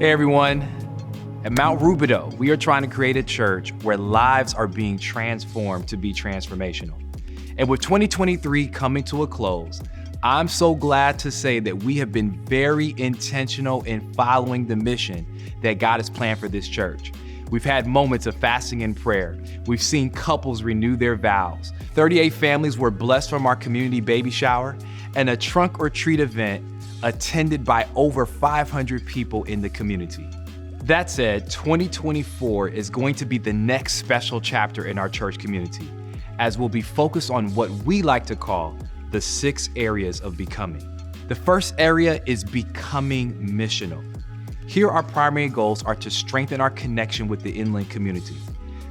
Hey everyone, at Mount Rubidoux, we are trying to create a church where lives are being transformed to be transformational. And with 2023 coming to a close, I'm so glad to say that we have been very intentional in following the mission that God has planned for this church. We've had moments of fasting and prayer. We've seen couples renew their vows. 38 families were blessed from our community baby shower, and a trunk or treat event attended by over 500 people in the community. That said, 2024 is going to be the next special chapter in our church community, as we'll be focused on what we like to call the 6 areas of becoming. The first area is becoming missional. Here, our primary goals are to strengthen our connection with the inland community.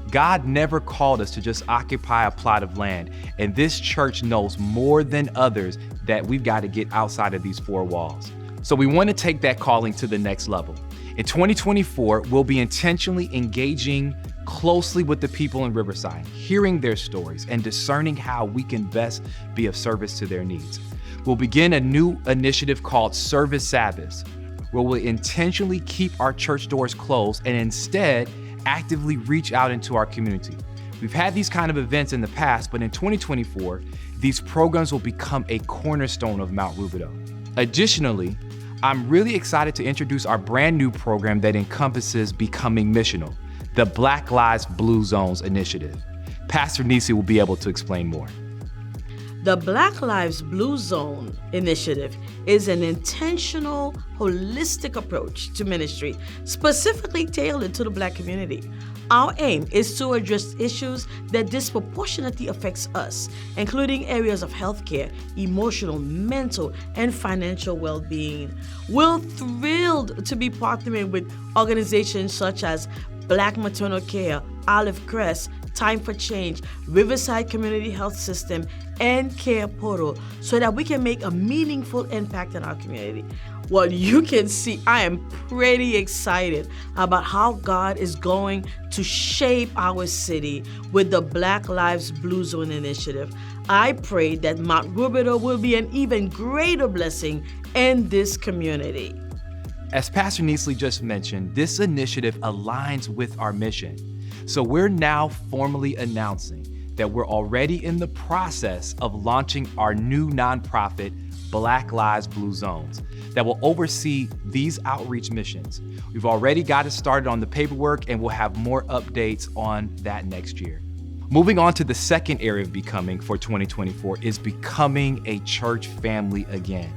God never called us to just occupy a plot of land, and this church knows more than others that we've got to get outside of these 4 walls. So we want to take that calling to the next level. In 2024, we'll be intentionally engaging closely with the people in Riverside, hearing their stories and discerning how we can best be of service to their needs. We'll begin a new initiative called Service Sabbath, where we'll intentionally keep our church doors closed and instead actively reach out into our community. We've had these kind of events in the past, but in 2024, these programs will become a cornerstone of Mount Rubidoux. Additionally, I'm really excited to introduce our brand new program that encompasses becoming missional, the Black Lives Blue Zones initiative. Pastor Nisi will be able to explain more. The Black Lives Blue Zone initiative is an intentional, holistic approach to ministry, specifically tailored to the Black community. Our aim is to address issues that disproportionately affects us, including areas of healthcare, emotional, mental, and financial well-being. We're thrilled to be partnering with organizations such as Black Maternal Care, Olive Crest, Time for Change, Riverside Community Health System, and Care Portal so that we can make a meaningful impact in our community. Well, you can see I am pretty excited about how God is going to shape our city with the Black Lives Blue Zone initiative. I pray that Mount Rubidoux will be an even greater blessing in this community. As Pastor Neasley just mentioned, this initiative aligns with our mission. So we're now formally announcing that we're already in the process of launching our new nonprofit, Black Lives Blue Zones, that will oversee these outreach missions. We've already got it started on the paperwork, and we'll have more updates on that next year. Moving on to the second area of becoming for 2024 is becoming a church family again.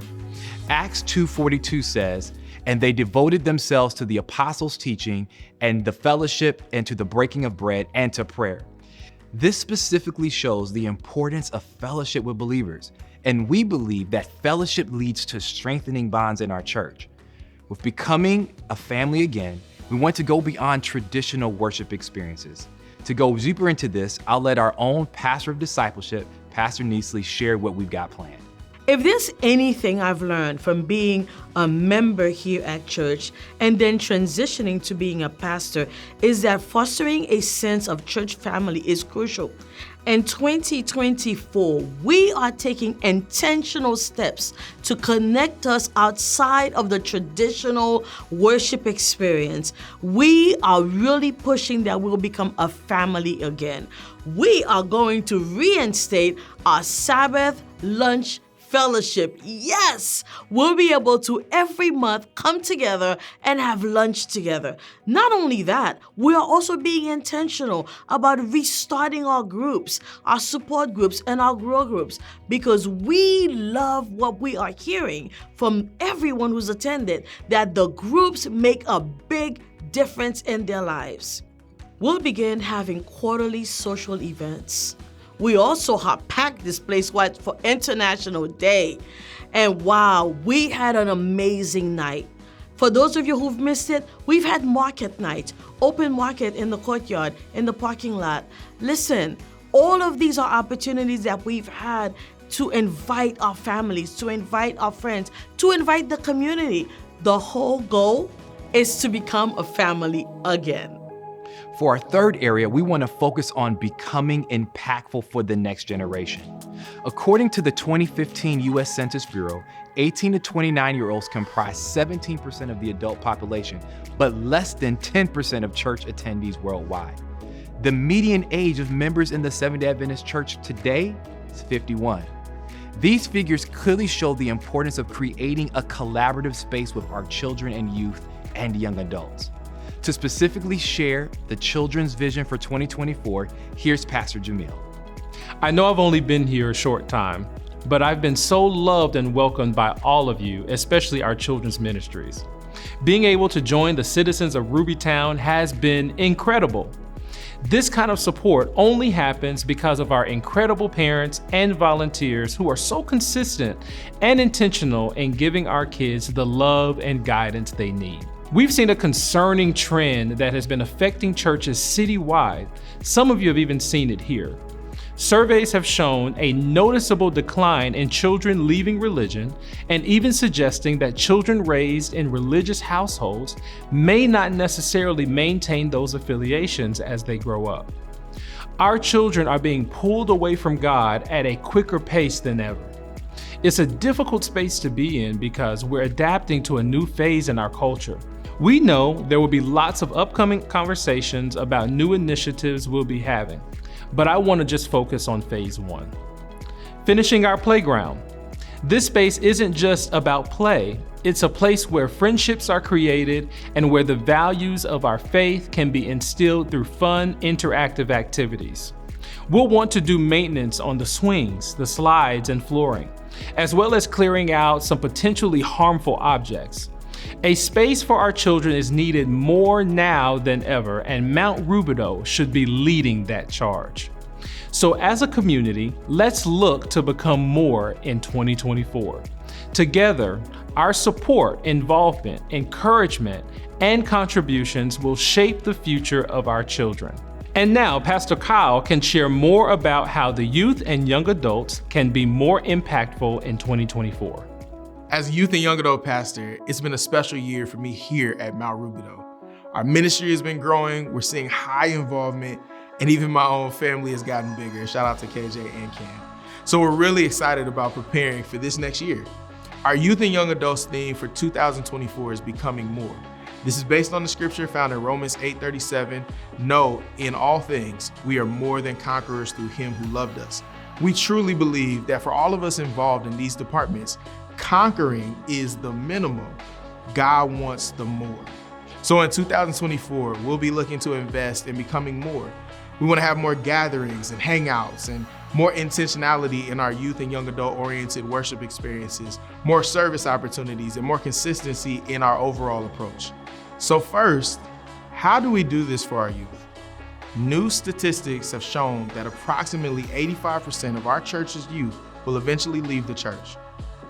Acts 2:42 says, "And they devoted themselves to the apostles' teaching and the fellowship and to the breaking of bread and to prayer." This specifically shows the importance of fellowship with believers, and we believe that fellowship leads to strengthening bonds in our church. With becoming a family again, we want to go beyond traditional worship experiences. To go deeper into this, I'll let our own pastor of discipleship, Pastor Neasley, share what we've got planned. If there's anything I've learned from being a member here at church and then transitioning to being a pastor, is that fostering a sense of church family is crucial. In 2024, we are taking intentional steps to connect us outside of the traditional worship experience. We are really pushing that we'll become a family again. We are going to reinstate our Sabbath lunch fellowship. Yes, we'll be able to every month come together and have lunch together. Not only that, we are also being intentional about restarting our groups, our support groups, and our grow groups, because we love what we are hearing from everyone who's attended, that the groups make a big difference in their lives. We'll begin having quarterly social events. We also have packed this place for International Day. And wow, we had an amazing night. For those of you who've missed it, we've had market night, open market in the courtyard, in the parking lot. Listen, all of these are opportunities that we've had to invite our families, to invite our friends, to invite the community. The whole goal is to become a family again. For our third area, we want to focus on becoming impactful for the next generation. According to the 2015 U.S. Census Bureau, 18 to 29-year-olds comprise 17% of the adult population, but less than 10% of church attendees worldwide. The median age of members in the Seventh-day Adventist Church today is 51. These figures clearly show the importance of creating a collaborative space with our children and youth and young adults. To specifically share the children's vision for 2024, here's Pastor Jamil. I know I've only been here a short time, but I've been so loved and welcomed by all of you, especially our children's ministries. Being able to join the citizens of Rubytown has been incredible. This kind of support only happens because of our incredible parents and volunteers who are so consistent and intentional in giving our kids the love and guidance they need. We've seen a concerning trend that has been affecting churches citywide. Some of you have even seen it here. Surveys have shown a noticeable decline in children leaving religion and even suggesting that children raised in religious households may not necessarily maintain those affiliations as they grow up. Our children are being pulled away from God at a quicker pace than ever. It's a difficult space to be in because we're adapting to a new phase in our culture. We know there will be lots of upcoming conversations about new initiatives we'll be having, but I want to just focus on phase one. Finishing our playground. This space isn't just about play, it's a place where friendships are created and where the values of our faith can be instilled through fun, interactive activities. We'll want to do maintenance on the swings, the slides, and flooring, as well as clearing out some potentially harmful objects. A space for our children is needed more now than ever, and Mount Rubidoux should be leading that charge. So as a community, let's look to become more in 2024. Together, our support, involvement, encouragement, and contributions will shape the future of our children. And now, Pastor Kyle can share more about how the youth and young adults can be more impactful in 2024. As a youth and young adult pastor, it's been a special year for me here at Mount Rubidoux. Our ministry has been growing, we're seeing high involvement, and even my own family has gotten bigger. Shout out to KJ and Cam. So we're really excited about preparing for this next year. Our youth and young adults theme for 2024 is becoming more. This is based on the scripture found in Romans 8:37. No, in all things, we are more than conquerors through him who loved us. We truly believe that for all of us involved in these departments, conquering is the minimum. God wants the more. So in 2024, we'll be looking to invest in becoming more. We want to have more gatherings and hangouts and more intentionality in our youth and young adult oriented worship experiences, more service opportunities, and more consistency in our overall approach. So first, how do we do this for our youth? New statistics have shown that approximately 85% of our church's youth will eventually leave the church.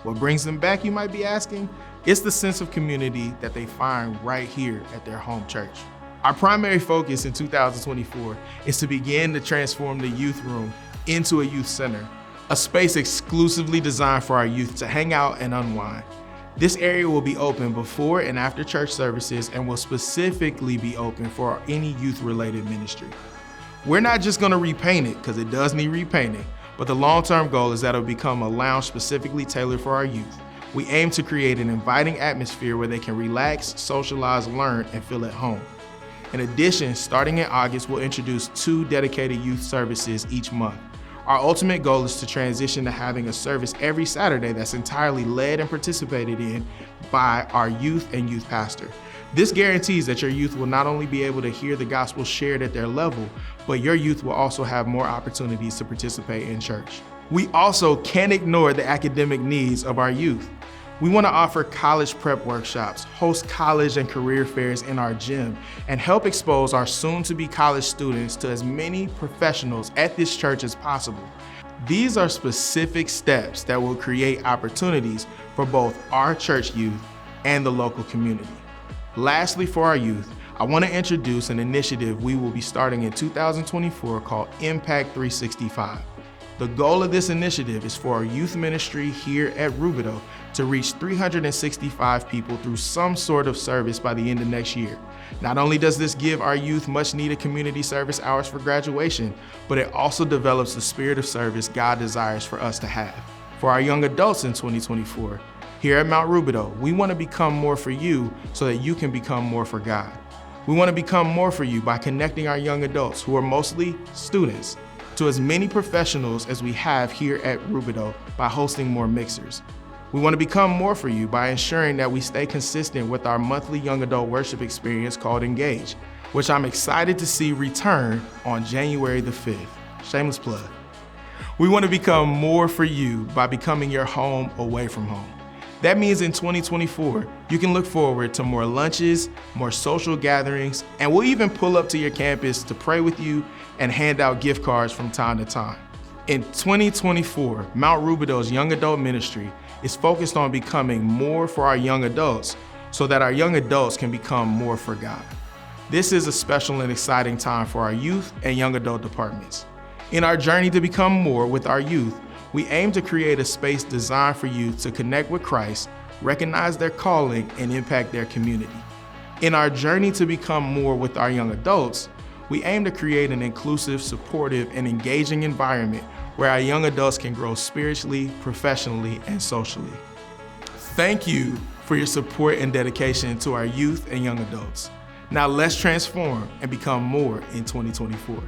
What brings them back, you might be asking? It's the sense of community that they find right here at their home church. Our primary focus in 2024 is to begin to transform the youth room into a youth center, a space exclusively designed for our youth to hang out and unwind. This area will be open before and after church services and will specifically be open for any youth-related ministry. We're not just gonna repaint it, because it does need repainting, but the long-term goal is that it'll become a lounge specifically tailored for our youth. We aim to create an inviting atmosphere where they can relax, socialize, learn, and feel at home. In addition, starting in August, we'll introduce 2 dedicated youth services each month. Our ultimate goal is to transition to having a service every Saturday that's entirely led and participated in by our youth and youth pastor. This guarantees that your youth will not only be able to hear the gospel shared at their level, but your youth will also have more opportunities to participate in church. We also can't ignore the academic needs of our youth. We want to offer college prep workshops, host college and career fairs in our gym, and help expose our soon-to-be college students to as many professionals at this church as possible. These are specific steps that will create opportunities for both our church youth and the local community. Lastly, for our youth, I want to introduce an initiative we will be starting in 2024 called Impact 365. The goal of this initiative is for our youth ministry here at Rubidoux to reach 365 people through some sort of service by the end of next year. Not only does this give our youth much needed community service hours for graduation, but it also develops the spirit of service God desires for us to have. For our young adults in 2024, here at Mount Rubidoux, we want to become more for you so that you can become more for God. We want to become more for you by connecting our young adults, who are mostly students, to as many professionals as we have here at Rubidoux by hosting more mixers. We want to become more for you by ensuring that we stay consistent with our monthly young adult worship experience called Engage, which I'm excited to see return on January the 5th. Shameless plug. We want to become more for you by becoming your home away from home. That means in 2024, you can look forward to more lunches, more social gatherings, and we'll even pull up to your campus to pray with you and hand out gift cards from time to time. In 2024, Mount Rubidoux's young adult ministry is focused on becoming more for our young adults so that our young adults can become more for God. This is a special and exciting time for our youth and young adult departments. In our journey to become more with our youth, we aim to create a space designed for youth to connect with Christ, recognize their calling, and impact their community. In our journey to become more with our young adults, we aim to create an inclusive, supportive, and engaging environment where our young adults can grow spiritually, professionally, and socially. Thank you for your support and dedication to our youth and young adults. Now let's transform and become more in 2024.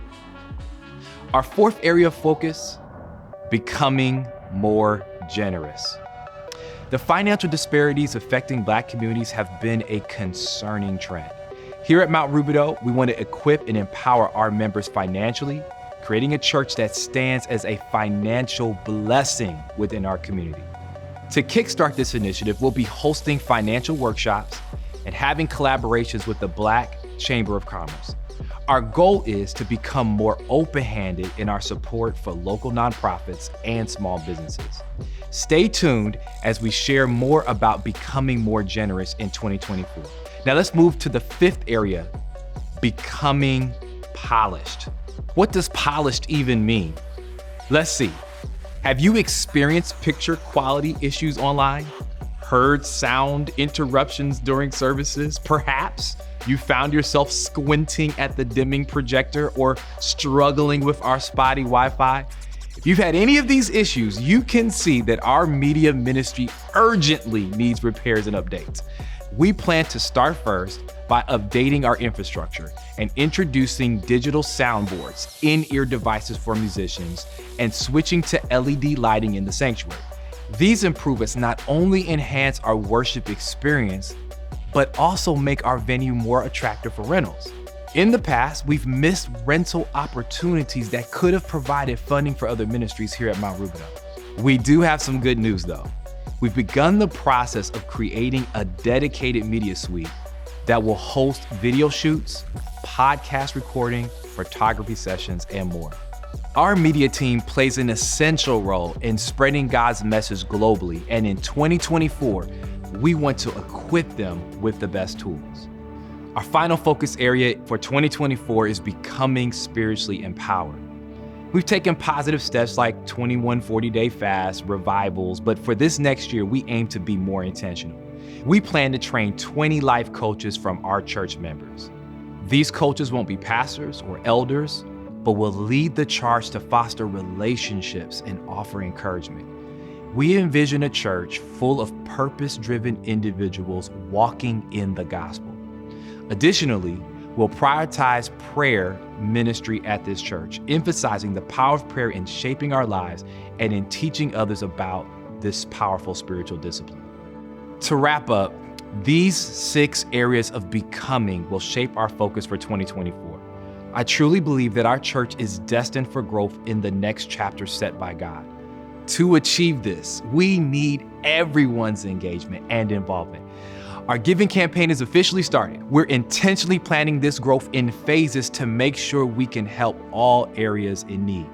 Our fourth area of focus, becoming more generous. The financial disparities affecting Black communities have been a concerning trend. Here at Mount Rubidoux, we want to equip and empower our members financially, creating a church that stands as a financial blessing within our community. To kickstart this initiative, we'll be hosting financial workshops and having collaborations with the Black Chamber of Commerce. Our goal is to become more open-handed in our support for local nonprofits and small businesses. Stay tuned as we share more about becoming more generous in 2024. Now let's move to the fifth area, becoming polished. What does polished even mean? Let's see. Have you experienced picture quality issues online? Heard sound interruptions during services? Perhaps you found yourself squinting at the dimming projector or struggling with our spotty Wi-Fi? If you've had any of these issues, you can see that our media ministry urgently needs repairs and updates. We plan to start first by updating our infrastructure and introducing digital soundboards, in-ear devices for musicians, and switching to LED lighting in the sanctuary. These improvements not only enhance our worship experience, but also make our venue more attractive for rentals. In the past, we've missed rental opportunities that could have provided funding for other ministries here at Mount Rubidoux. We do have some good news though. We've begun the process of creating a dedicated media suite that will host video shoots, podcast recording, photography sessions, and more. Our media team plays an essential role in spreading God's message globally, and in 2024, we want to equip them with the best tools. Our final focus area for 2024 is becoming spiritually empowered. We've taken positive steps like 21 40-day fasts, revivals, but for this next year, we aim to be more intentional. We plan to train 20 life coaches from our church members. These coaches won't be pastors or elders, but will lead the charge to foster relationships and offer encouragement. We envision a church full of purpose-driven individuals walking in the gospel. Additionally, we'll prioritize prayer ministry at this church, emphasizing the power of prayer in shaping our lives and in teaching others about this powerful spiritual discipline. To wrap up, these 6 areas of becoming will shape our focus for 2024. I truly believe that our church is destined for growth in the next chapter set by God. To achieve this, we need everyone's engagement and involvement. Our giving campaign is officially started. We're intentionally planning this growth in phases to make sure we can help all areas in need.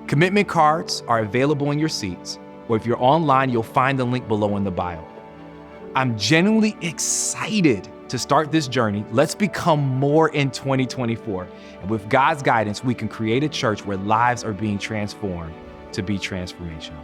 Commitment cards are available in your seats, or if you're online, you'll find the link below in the bio. I'm genuinely excited to start this journey. Let's become more in 2024. And with God's guidance, we can create a church where lives are being transformed to be transformational.